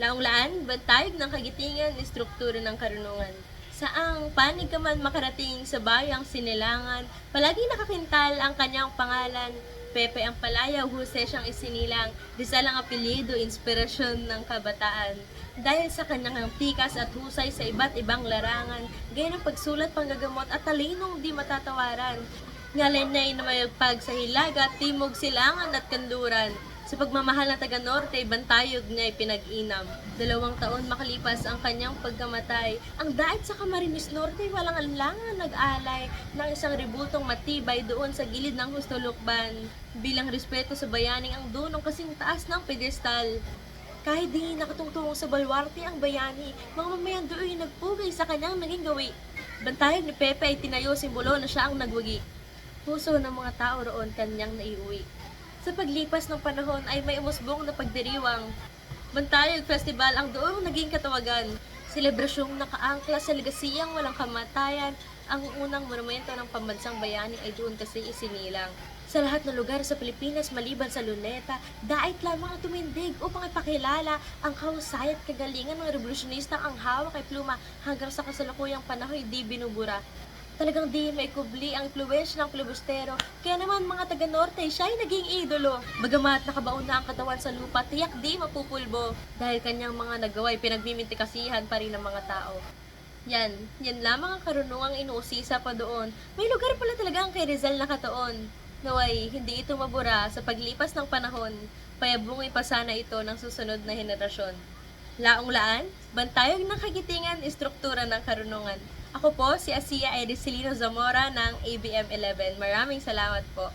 Laong-laan, bantayog ng kagitingan, istruktura ng karunungan. Saang panig ka man makarating sa bayang sinilangan, palagi nakakintal ang kanyang pangalan. Pepe ang palayaw, Jose siyang isinilang, Rizal ang apelyido, inspirasyon ng kabataan. Dahil sa kanyang tikas at husay sa iba't ibang larangan, gaya ng pagsulat, panggagamot at talinong di matatawaran. Ngalanay na mayagpag sa hilaga, timog, silangan at kanluran. Sa pagmamahal ng taga-Norte, bantayog niya'y pinag-inam. 2 taon makalipas ang kanyang pagkamatay, ang dait sa Camarines Norte walang alangan nag-alay ng isang ribultong matibay doon sa gilid ng Hustulukban. Bilang respeto sa bayaning ang dunong kasing taas ng pedestal. Kahit di nakatungtong sa balwarte ang bayani, mga mamayan doon nagpugay sa kanyang naging gawi. Bantayog ni Pepe ay tinayo simbolo na siya ang nagwagi. Puso ng mga tao roon kanyang naiuwi. Sa paglipas ng panahon ay may umusbong na pagdiriwang. Bantayog Festival ang doong naging katawagan. Selebrasyong nakaangkla sa legasiyang walang kamatayan, ang unang monumento ng pambansang bayani ay doon kasi isinilang. Sa lahat ng lugar sa Pilipinas maliban sa Luneta, dait lamang ang tumindig upang ipakilala ang kahusay at kagalingan ng revolusyonistang ang hawak ay pluma hanggang sa kasalukuyang panahon di binubura. Talagang di maikubli ang impluwensya ng filibustero, kaya naman mga taga-Norte siya ay naging idolo. Bagamat nakabaon na ang katawan sa lupa, tiyak di mapupulbo dahil kanyang mga nagawa ay pinagmimintikasihan pa rin ng mga tao. Yan lamang ang karunungang inuusisa pa doon. May lugar pala talaga ang kay Rizal na kataon. Naway, hindi ito mabura sa paglipas ng panahon, payabungay pa sana ito ng susunod na henerasyon. Laong-laan, bantayog ng kagitingan, istruktura ng karunungan. Ako po si Asia Edicelino Zamora ng ABM 11. Maraming salamat po.